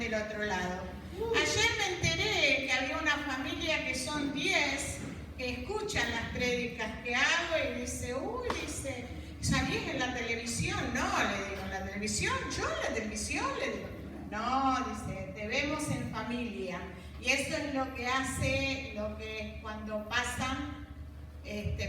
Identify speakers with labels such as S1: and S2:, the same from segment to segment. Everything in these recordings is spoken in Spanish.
S1: del otro lado. Ayer me enteré que había una familia que son 10 que escuchan las prédicas que hago y dice, dice, ¿salís en la televisión? No, le digo, ¿en la televisión? ¿Yo en la televisión? Le digo, no, dice, te vemos en familia. Y eso es lo que hace, cuando pasan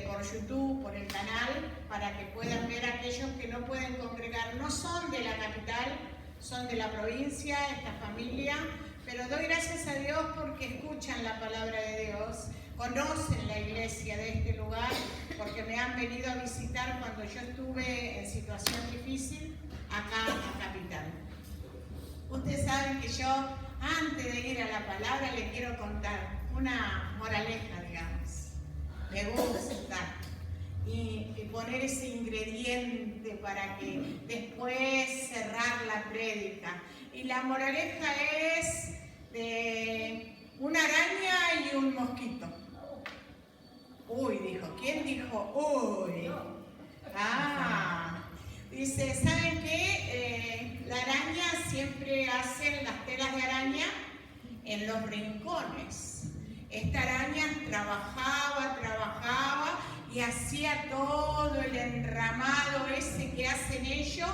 S1: por YouTube, por el canal, para que puedan ver a aquellos que no pueden congregar. No son de la capital, son de la provincia, esta familia, pero doy gracias a Dios porque escuchan la palabra de Dios, conocen la iglesia de este lugar, porque me han venido a visitar cuando yo estuve en situación difícil acá en la capital. Ustedes saben que yo, antes de ir a la palabra, les quiero contar una moraleja, digamos. Me gusta y poner ese ingrediente para que después cerrar la prédica. Y la moraleja es de una araña y un mosquito. Uy, dijo. ¿Quién dijo uy? Dice, ¿saben qué? La araña siempre hace las telas de araña en los rincones. Esta araña trabajaba y hacía todo el enramado ese que hacen ellos,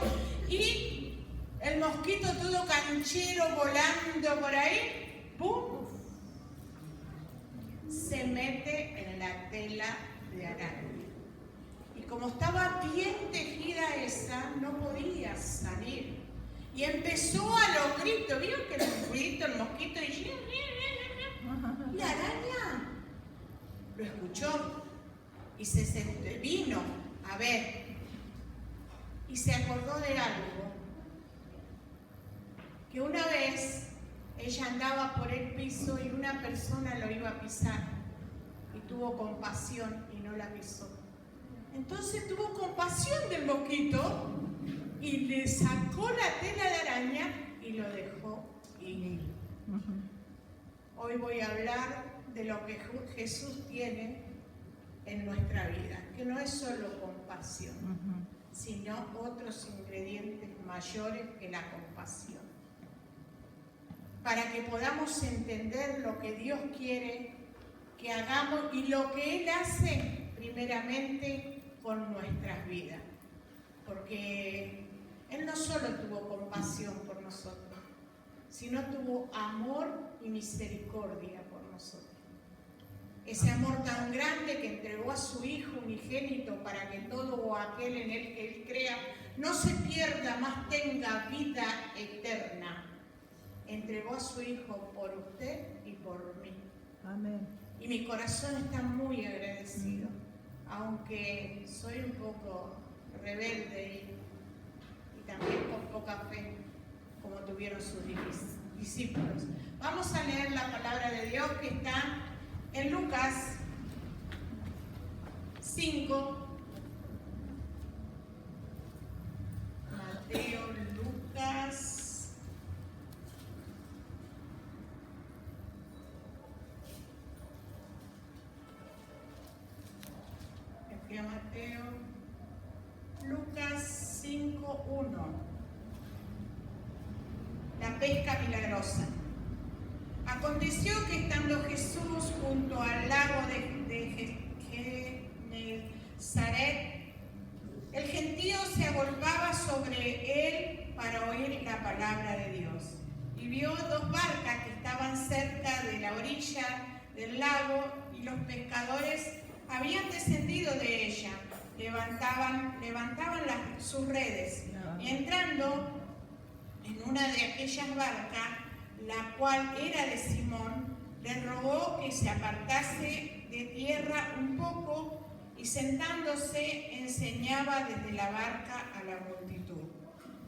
S1: y el mosquito todo canchero volando por ahí, ¡pum!, se mete en la tela de araña. Y como estaba bien tejida esa, no podía salir. Y empezó a los gritos, ¿vieron que el ruidito, el mosquito, y la araña lo escuchó y vino a ver y se acordó de algo, que una vez ella andaba por el piso y una persona lo iba a pisar y tuvo compasión y no la pisó. Entonces tuvo compasión del mosquito y le sacó la tela de araña y lo dejó ir. Hoy voy a hablar de lo que Jesús tiene en nuestra vida, que no es solo compasión, sino otros ingredientes mayores que la compasión. Para que podamos entender lo que Dios quiere que hagamos y lo que Él hace primeramente con nuestras vidas. Porque Él no solo tuvo compasión por nosotros, sino tuvo amor y misericordia por nosotros. Ese amor tan grande que entregó a su Hijo unigénito para que todo aquel en Él que Él crea no se pierda, mas tenga vida eterna. Entregó a su Hijo por usted y por mí.
S2: Amén.
S1: Y mi corazón está muy agradecido, aunque soy un poco rebelde y también con poca fe, como tuvieron sus discípulos. Vamos a leer la palabra de Dios que está en Lucas 5, Mateo, Lucas. Mateo, Lucas 5:1. La pesca milagrosa. Aconteció que estando Jesús junto al lago de Genezaret, el gentío se agolpaba sobre él para oír la palabra de Dios. Y vio dos barcas que estaban cerca de la orilla del lago, y los pescadores habían descendido de ella, levantaban sus redes, y entrando en una de aquellas barcas, la cual era de Simón, le rogó que se apartase de tierra un poco, y sentándose enseñaba desde la barca a la multitud.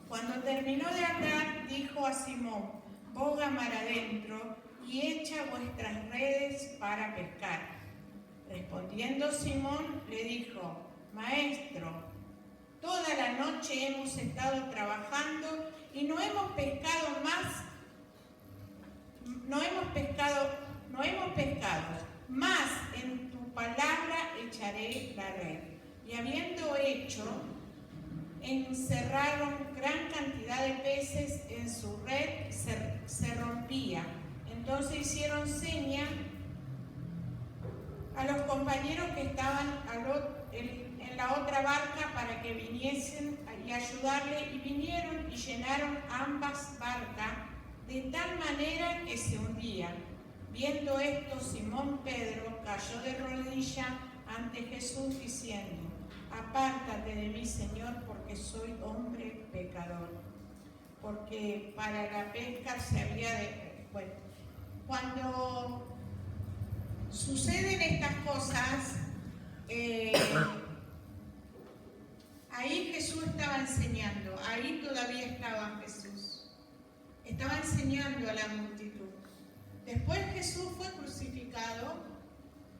S1: Cuando terminó de hablar, dijo a Simón: boga mar adentro y echa vuestras redes para pescar. Respondiendo Simón, le dijo: Maestro, toda la noche hemos estado trabajando y no hemos pescado, mas en tu palabra echaré la red. Y habiendo hecho, encerraron gran cantidad de peces en su red, se rompía. Entonces hicieron seña a los compañeros que estaban en la otra barca para que viniesen y ayudarle, y vinieron y llenaron ambas barcas de tal manera que se hundían. Viendo esto, Simón Pedro cayó de rodillas ante Jesús diciendo: apártate de mí, Señor, porque soy hombre pecador. Porque para la pesca se había de... Bueno, cuando suceden estas cosas, ahí Jesús estaba enseñando, ahí todavía estaba Jesús. Estaba enseñando a la multitud. Después Jesús fue crucificado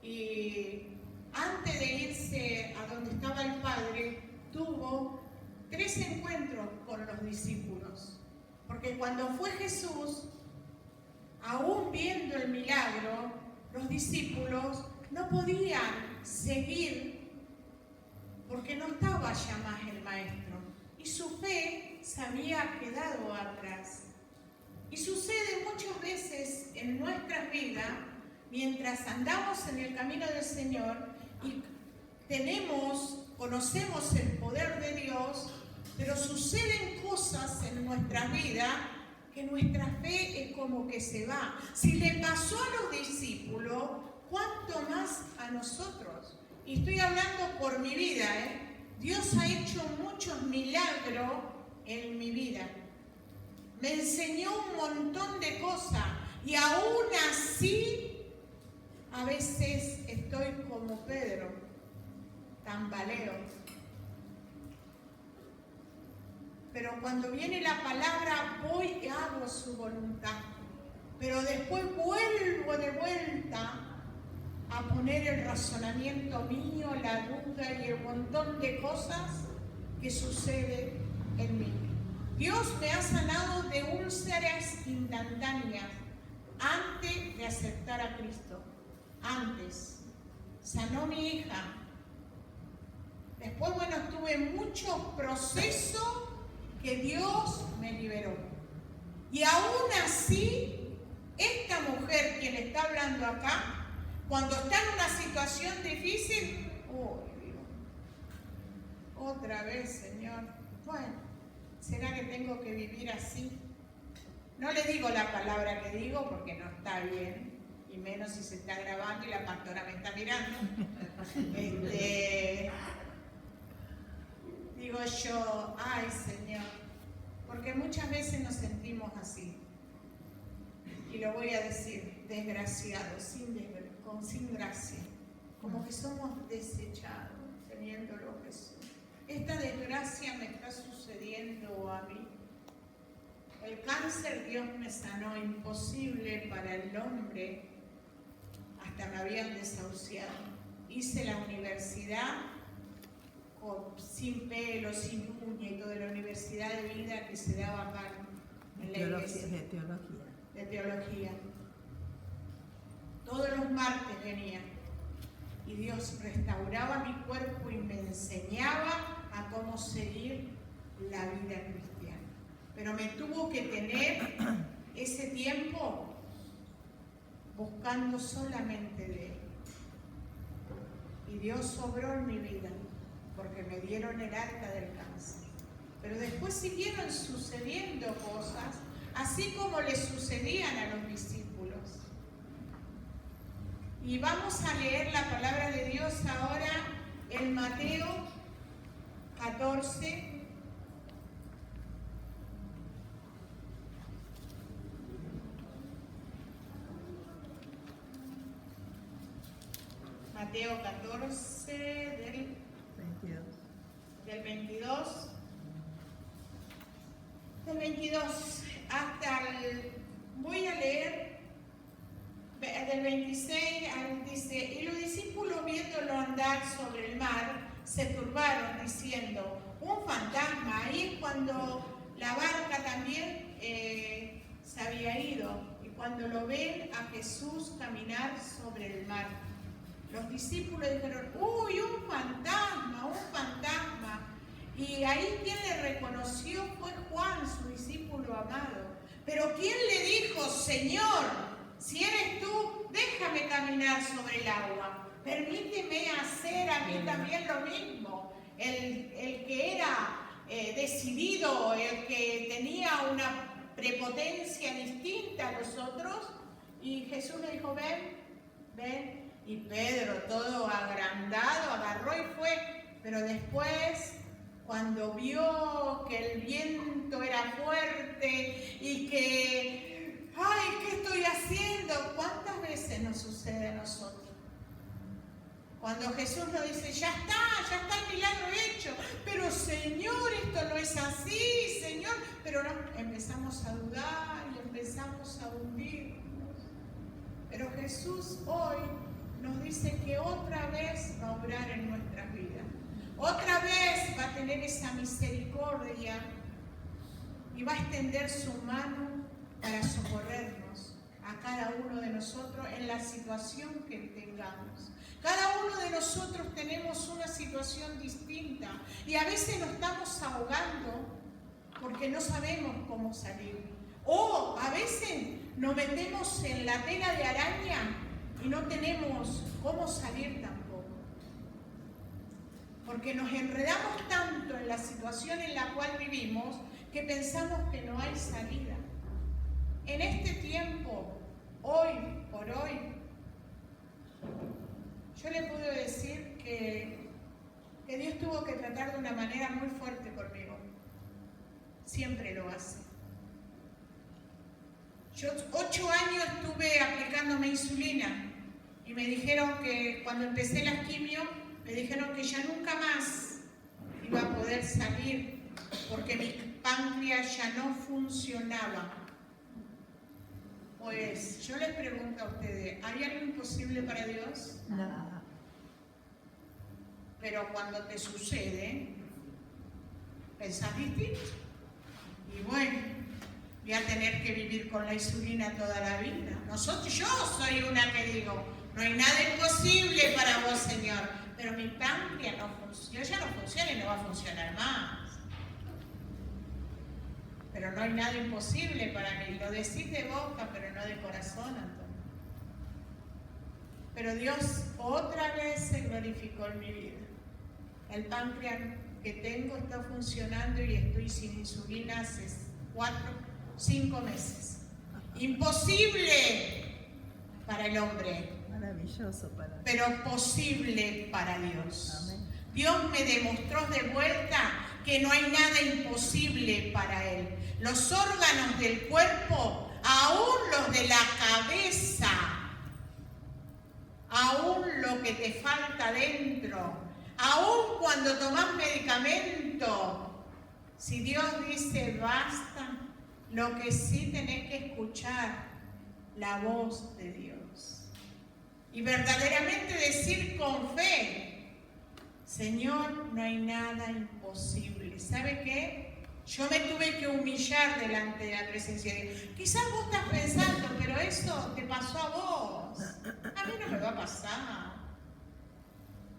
S1: y antes de irse a donde estaba el Padre, tuvo 3 encuentros con los discípulos. Porque cuando fue Jesús, aún viendo el milagro, los discípulos no podían seguir porque no estaba ya más el Maestro. Y su fe se había quedado atrás. Y sucede muchas veces en nuestras vidas, mientras andamos en el camino del Señor y conocemos el poder de Dios, pero suceden cosas en nuestra vida que nuestra fe es como que se va. Si le pasó a los discípulos, ¿cuánto más a nosotros? Y estoy hablando por mi vida, Dios ha hecho muchos milagros en mi vida. Me enseñó un montón de cosas y aún así a veces estoy como Pedro, tambaleo. Pero cuando viene la palabra, voy y hago su voluntad. Pero después vuelvo de vuelta a poner el razonamiento mío, la duda y el montón de cosas que sucede en mí. Dios me ha sanado de úlceras instantáneas antes de aceptar a Cristo. Antes. Sanó mi hija. Después, bueno, tuve muchos procesos que Dios me liberó. Y aún así, esta mujer, quien está hablando acá, cuando está en una situación difícil, oh Dios, otra vez, Señor, bueno, ¿será que tengo que vivir así? No le digo la palabra que digo porque no está bien, y menos si se está grabando y la pastora me está mirando. Digo yo, ay Señor, porque muchas veces nos sentimos así. Y lo voy a decir, desgraciados, sin gracia, como que somos desechados, teniéndolo Jesús. Esta desgracia me está sucediendo a mí. El cáncer Dios me sanó, imposible para el hombre, hasta me habían desahuciado. Hice la universidad sin pelo, sin uña y toda la universidad de vida que se daba acá en la iglesia. De teología. Todos los martes venía y Dios restauraba mi cuerpo y me enseñaba a cómo seguir la vida cristiana. Pero me tuvo que tener ese tiempo buscando solamente de Él. Y Dios obró en mi vida porque me dieron el alta del cáncer. Pero después siguieron sucediendo cosas, así como le sucedían a los discípulos. Y vamos a leer la palabra de Dios ahora en Mateo 14. Mateo 14 del 22 hasta voy a leer del 26, dice: y los discípulos viéndolo andar sobre el mar se turbaron diciendo: un fantasma. Ahí es cuando la barca también se había ido, y cuando lo ven a Jesús caminar sobre el mar, los discípulos dijeron: uy, un fantasma, un fantasma. Y ahí quien le reconoció fue Juan, su discípulo amado. Pero quien le dijo, Señor, si eres tú, déjame caminar sobre el agua. Permíteme hacer a mí también lo mismo. El que era decidido, el que tenía una prepotencia distinta a los otros. Y Jesús le dijo, ven, ven. Y Pedro, todo agrandado, agarró y fue. Pero después, cuando vio que el viento era fuerte y que, ay, ¿qué estoy haciendo? ¿Cuántas veces nos sucede a nosotros? Cuando Jesús nos dice, ya está el milagro hecho, pero Señor, esto no es así, Señor. Pero no, empezamos a dudar y empezamos a hundirnos. Pero Jesús hoy nos dice que otra vez va a obrar en nuestras vidas. Otra vez va a tener esa misericordia y va a extender su mano para socorrernos a cada uno de nosotros en la situación que tengamos. Cada uno de nosotros tenemos una situación distinta y a veces nos estamos ahogando porque no sabemos cómo salir. O a veces nos metemos en la tela de araña y no tenemos cómo salir tampoco. Porque nos enredamos tanto en la situación en la cual vivimos que pensamos que no hay salida. En este tiempo, hoy por hoy, yo le puedo decir que Dios tuvo que tratar de una manera muy fuerte conmigo. Siempre lo hace. Yo 8 años estuve aplicándome insulina y me dijeron que cuando empecé la quimio, me dijeron que ya nunca más iba a poder salir porque mi páncreas ya no funcionaba. Pues yo les pregunto a ustedes, ¿hay algo imposible para Dios?
S2: Nada.
S1: Pero cuando te sucede, pensás distinto. Y bueno, voy a tener que vivir con la insulina toda la vida. Yo soy una que digo, no hay nada imposible para vos, Señor. Pero mi páncreas no funciona, ya no funciona y no va a funcionar más. Pero no hay nada imposible para mí. Lo decís de boca, pero no de corazón, Antonio. Pero Dios otra vez se glorificó en mi vida. El páncreas que tengo está funcionando y estoy sin insulina hace 4-5 meses. Imposible para el hombre.
S2: Maravilloso para Dios.
S1: Pero posible para Dios.
S2: Amén.
S1: Dios me demostró de vuelta que no hay nada imposible para Él. Los órganos del cuerpo, aún los de la cabeza, aún lo que te falta dentro, aún cuando tomás medicamento, si Dios dice basta, lo que sí tenés que escuchar, la voz de Dios. Y verdaderamente decir con fe, Señor, no hay nada imposible. ¿Sabe qué? Yo me tuve que humillar delante de la presencia de Dios. Quizás vos estás pensando, pero eso te pasó a vos. A mí no me va a pasar.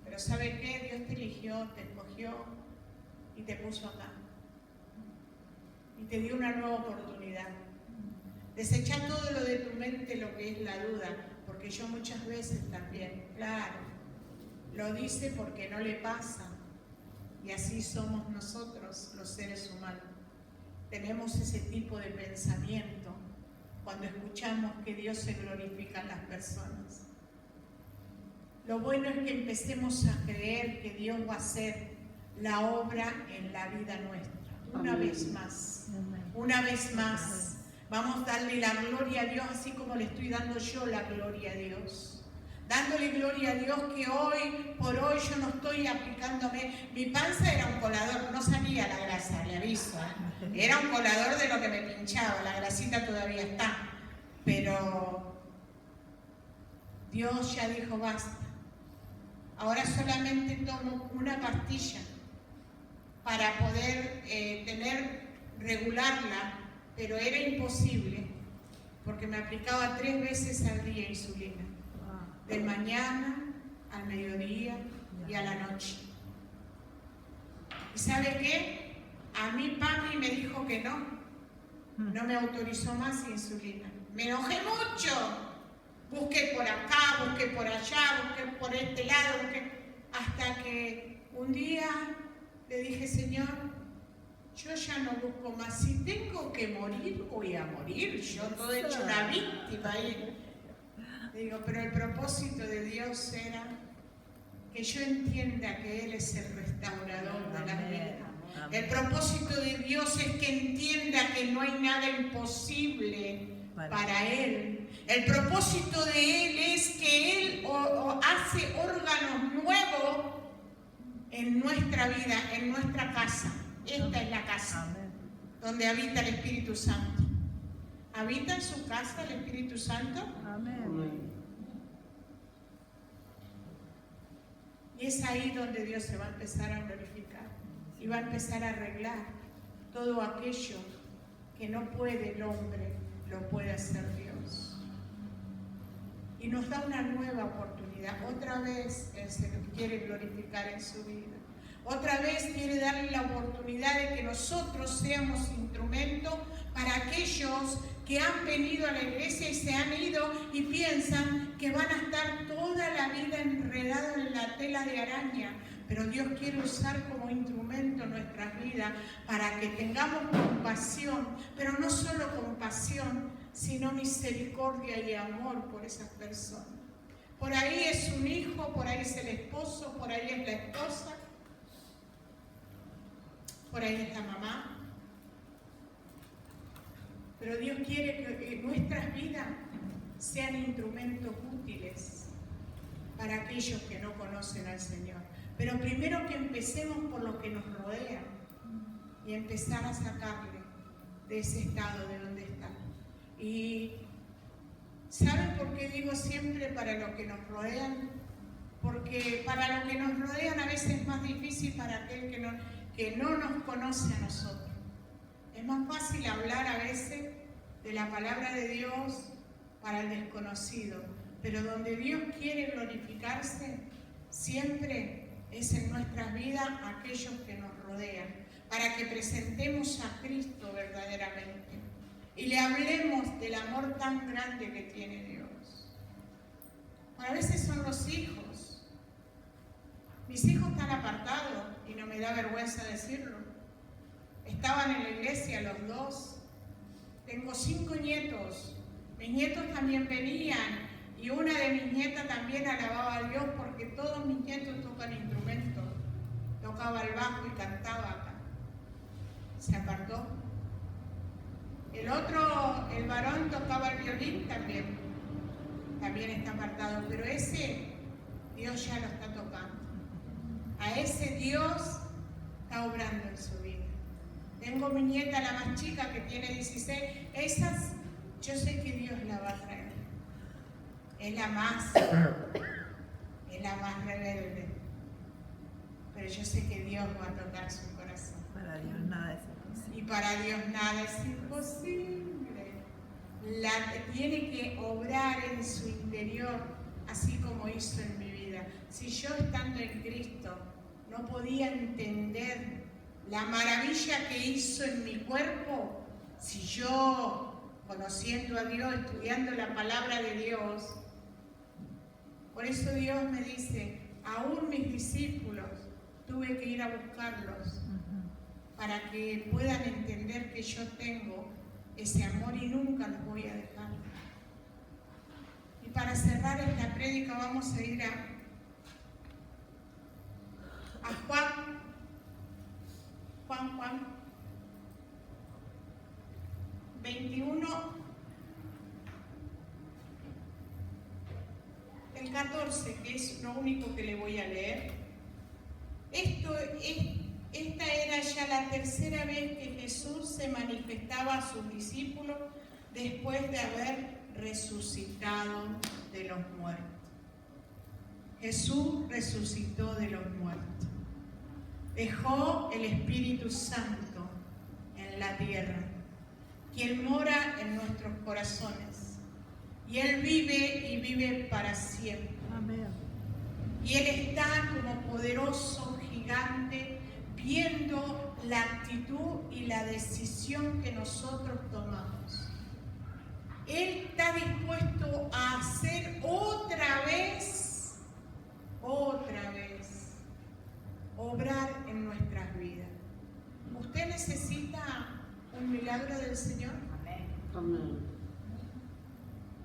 S1: Pero ¿sabe qué? Dios te eligió, te escogió y te puso acá. Y te dio una nueva oportunidad. Desecha todo lo de tu mente, lo que es la duda. Porque yo muchas veces también, claro, lo dice porque no le pasa. Y así somos nosotros, los seres humanos. Tenemos ese tipo de pensamiento cuando escuchamos que Dios se glorifica en las personas. Lo bueno es que empecemos a creer que Dios va a hacer la obra en la vida nuestra. Una vez más. Una vez más. Vamos a darle la gloria a Dios, así como le estoy dando yo la gloria a Dios. Dándole gloria a Dios que hoy por hoy yo no estoy aplicándome. Mi panza era un colador, no salía la grasa, le aviso. Era un colador de lo que me pinchaba, la grasita todavía está. Pero Dios ya dijo basta. Ahora solamente tomo una pastilla para poder regularla. Pero era imposible, porque me aplicaba 3 veces al día insulina, de mañana al mediodía y a la noche. ¿Y sabe qué? A mí papi me dijo que no. No me autorizó más insulina. Me enojé mucho. Busqué por acá, busqué por allá, busqué por este lado, hasta que un día le dije, Señor, yo ya no busco más. Si tengo que morir, voy a morir. Yo todo he hecho una víctima ahí. Le digo, pero el propósito de Dios era que yo entienda que Él es el restaurador de la vida. El propósito de Dios es que entienda que no hay nada imposible para Él. El propósito de Él es que Él hace órganos nuevos en nuestra vida, en nuestra casa. Esta es la casa donde habita el Espíritu Santo. ¿Habita en su casa el Espíritu Santo? Amén. Y es ahí donde Dios se va a empezar a glorificar y va a empezar a arreglar todo aquello que no puede el hombre, lo puede hacer Dios. Y nos da una nueva oportunidad. Otra vez Él se quiere glorificar en su vida. Otra vez quiere darle la oportunidad de que nosotros seamos instrumentos para aquellos que han venido a la iglesia y se han ido y piensan que van a estar toda la vida enredados en la tela de araña. Pero Dios quiere usar como instrumento nuestras vidas para que tengamos compasión, pero no solo compasión, sino misericordia y amor por esas personas. Por ahí es un hijo, por ahí es el esposo, por ahí es la esposa, por ahí es la mamá. Pero Dios quiere que nuestras vidas sean instrumentos útiles para aquellos que no conocen al Señor. Pero primero que empecemos por lo que nos rodea y empezar a sacarle de ese estado de donde está. Y ¿saben por qué digo siempre para los que nos rodean? Porque para los que nos rodean a veces es más difícil para aquel que no nos conoce a nosotros. Es más fácil hablar a veces de la palabra de Dios para el desconocido, pero donde Dios quiere glorificarse siempre es en nuestras vidas aquellos que nos rodean, para que presentemos a Cristo verdaderamente y le hablemos del amor tan grande que tiene Dios. A veces son los hijos. Mis hijos están apartados y no me da vergüenza decirlo. Estaban en la iglesia los dos. Tengo 5 nietos. Mis nietos también venían y una de mis nietas también alababa a Dios porque todos mis nietos tocan instrumentos. Tocaba el bajo y cantaba acá. Se apartó. El otro, el varón, tocaba el violín también. También está apartado. Pero ese, Dios ya lo está tocando. A ese Dios está obrando en su vida. Tengo mi nieta, la más chica, que tiene 16. Esas, yo sé que Dios la va a traer. Es la más rebelde. Pero yo sé que Dios va a tocar su corazón.
S2: Para Dios nada es imposible.
S1: Y para Dios nada es imposible. Tiene que obrar en su interior, así como hizo en mi vida. Si yo estando en Cristo no podía entender la maravilla que hizo en mi cuerpo, si yo, conociendo a Dios, estudiando la palabra de Dios, por eso Dios me dice, aún mis discípulos, tuve que ir a buscarlos para que puedan entender que yo tengo ese amor y nunca los voy a dejar. Y para cerrar esta prédica vamos a ir a Juan 21, el 14, que es lo único que le voy a leer. Esta era ya la tercera vez que Jesús se manifestaba a sus discípulos después de haber resucitado de los muertos. Jesús resucitó de los muertos. Dejó el Espíritu Santo en la tierra, quien mora en nuestros corazones. Y Él vive y vive para siempre.
S2: Amén.
S1: Y Él está como poderoso gigante, viendo la actitud y la decisión que nosotros tomamos. Él está dispuesto a hacer otra vez, obrar en nuestras vidas. ¿Usted necesita un milagro del Señor?
S3: Amén.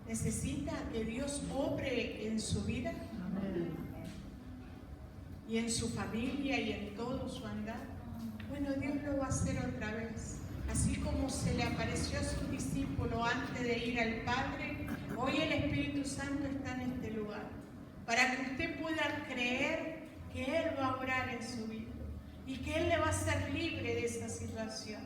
S1: ¿Necesita que Dios obre en su vida?
S2: Amén.
S1: Y en su familia y en todo su andar. Bueno, Dios lo va a hacer otra vez. Así como se le apareció a su discípulo antes de ir al Padre, hoy el Espíritu Santo está en este lugar. Para que usted pueda creer que Él va a obrar en su vida y que Él le va a hacer libre de esa situación.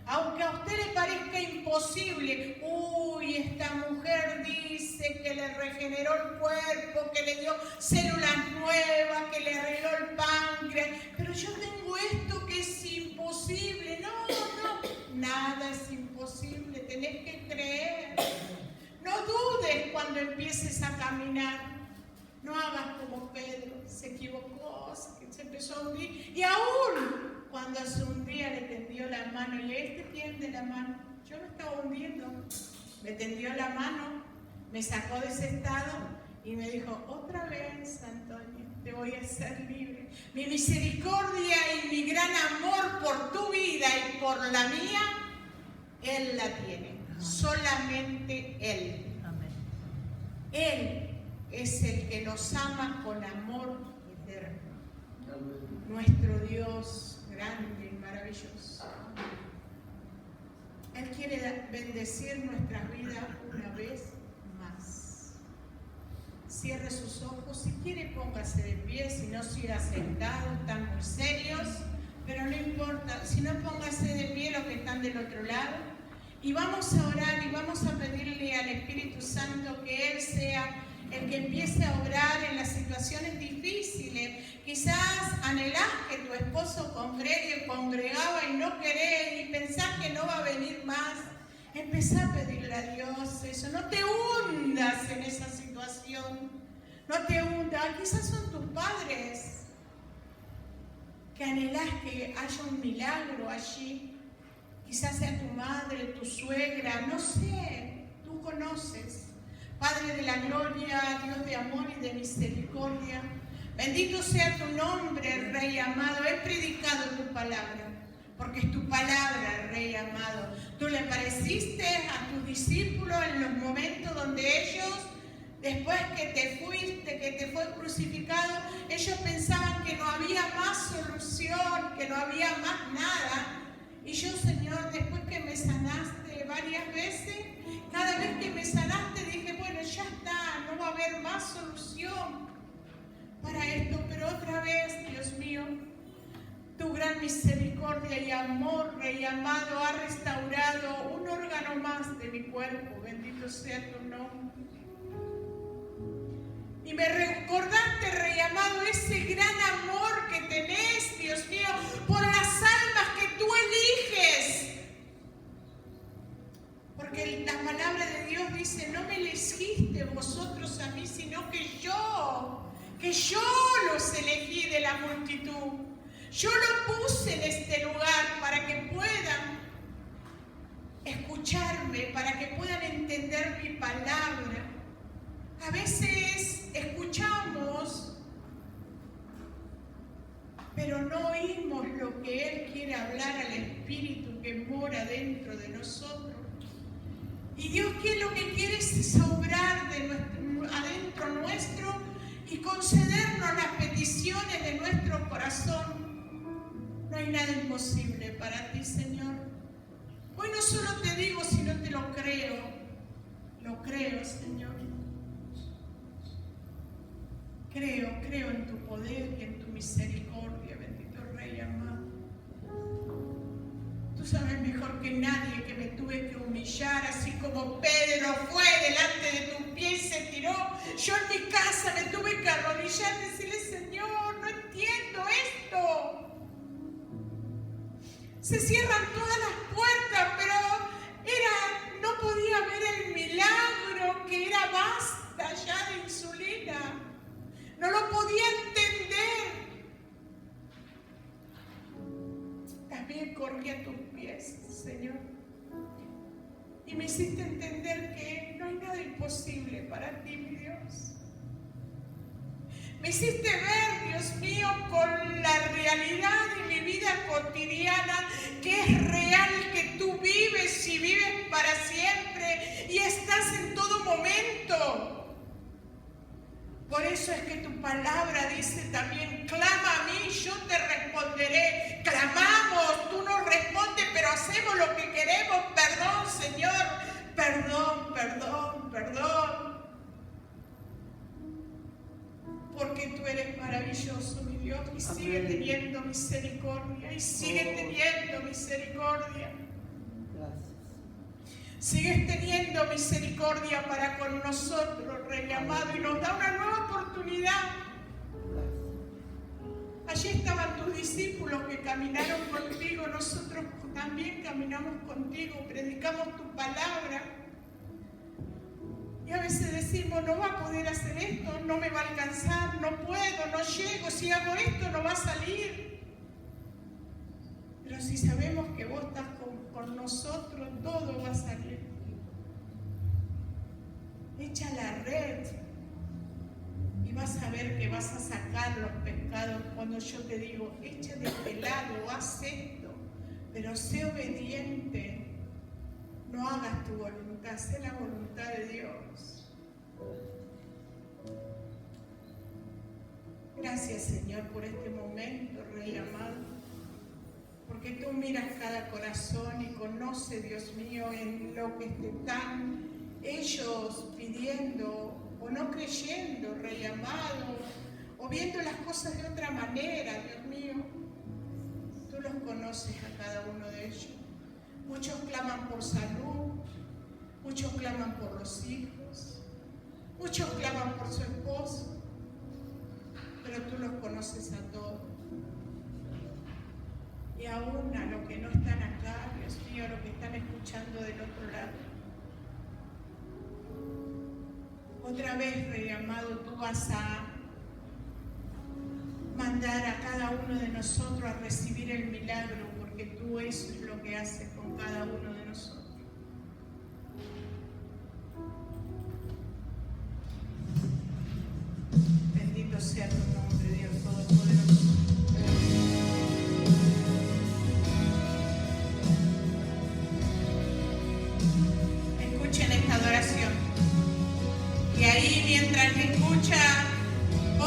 S1: Aunque a usted le parezca imposible, uy, esta mujer dice que le regeneró el cuerpo, que le dio células nuevas, que le arregló el páncreas, pero yo tengo esto que es imposible. No, nada es imposible, tenés que creer. No dudes cuando empieces a caminar. No hagas como Pedro, se equivocó, se empezó a hundir. Y aún cuando se hundía le tendió la mano. Y él te tiende la mano. Yo me estaba hundiendo. Me tendió la mano, me sacó de ese estado y me dijo, otra vez, Antonio, te voy a hacer libre. Mi misericordia y mi gran amor por tu vida y por la mía, Él la tiene. Solamente Él.
S2: Amén.
S1: Él es el que nos ama con amor eterno. Nuestro Dios grande y maravilloso. Él quiere bendecir nuestras vidas una vez más. Cierre sus ojos. Si quiere, póngase de pie. Si no, siga sentado. Están muy serios. Pero no importa. Si no, póngase de pie los que están del otro lado. Y vamos a orar y vamos a pedirle al Espíritu Santo que Él sea el que empiece a obrar en las situaciones difíciles. Quizás anhelás que tu esposo congregaba y no querés y pensás que no va a venir más. Empezá a pedirle a Dios eso. No te hundas en esa situación. No te hundas. Quizás son tus padres que anhelás que haya un milagro allí. Quizás sea tu madre, tu suegra, no sé. Tú conoces. Padre de la gloria, Dios de amor y de misericordia, bendito sea tu nombre, Rey amado. He predicado tu palabra, porque es tu palabra, Rey amado. Tú le apareciste a tus discípulos en los momentos donde ellos, después que te fuiste, que te fue crucificado, ellos pensaban que no había más solución, que no había más nada. Y yo, Señor, después que me sanaste varias veces, cada vez que me sanaste dije, bueno, ya está, no va a haber más solución para esto. Pero otra vez, Dios mío, tu gran misericordia y amor, Rey amado, ha restaurado un órgano más de mi cuerpo. Bendito sea tu nombre. Y me recordaste, Rey amado, ese gran amor que tenés, Dios mío, por las almas que tú eliges. Porque la palabra de Dios dice, no me elegiste vosotros a mí, sino que yo los elegí de la multitud. Yo lo puse en este lugar para que puedan escucharme, para que puedan entender mi palabra. A veces escuchamos, pero no oímos lo que Él quiere hablar al Espíritu que mora dentro de nosotros. Y Dios lo que quiere es obrar adentro nuestro y concedernos las peticiones de nuestro corazón. No hay nada imposible para ti, Señor. Hoy no solo te digo, sino te lo creo. Lo creo, Señor. Creo en tu poder y en tu misericordia, bendito Rey amado. Tú sabes mejor que nadie que me tuve que humillar, así como Pedro fue delante de tus pies y se tiró. Yo en mi casa me tuve que arrodillar y decirle, Señor, no entiendo esto. Se cierran todas las puertas, pero no podía ver el milagro que era basta ya de insulina. No lo podía entender. Señor. Y me hiciste entender que no hay nada imposible para ti, mi Dios. Me hiciste ver, Dios mío, con la realidad de mi vida cotidiana, que es real, que tú vives y vives para siempre y estás en todo momento. Por eso es que tu palabra dice también, clama a mí, yo te responderé. Clamamos, tú nos respondes, pero hacemos lo que queremos. Perdón, Señor, perdón, perdón, perdón. Porque tú eres maravilloso, mi Dios, y sigue teniendo misericordia, y sigue teniendo misericordia. Sigues teniendo misericordia para con nosotros, Rey amado, y nos da una nueva oportunidad. Allí estaban tus discípulos que caminaron contigo, nosotros también caminamos contigo, predicamos tu palabra. Y a veces decimos, no va a poder hacer esto, no me va a alcanzar, no puedo, no llego, si hago esto no va a salir. Pero si sabemos que vos estás con nosotros, todo va a salir. Echa la red y vas a ver que vas a sacar los pescados cuando yo te digo, echa de este lado, haz esto, pero sé obediente. No hagas tu voluntad, sé la voluntad de Dios. Gracias, Señor, por este momento, Rey amado, porque tú miras cada corazón y conoces, Dios mío, en lo que te están ellos pidiendo o no creyendo, Rey amado, o viendo las cosas de otra manera, Dios mío. Tú los conoces a cada uno de ellos. Muchos claman por salud, muchos claman por los hijos, muchos claman por su esposo, pero tú los conoces a todos. Y aún a los que no están acá, Dios mío, a los que están escuchando del otro lado. Otra vez, Rey amado, tú vas a mandar a cada uno de nosotros a recibir el milagro, porque tú eso es lo que haces con cada uno de nosotros.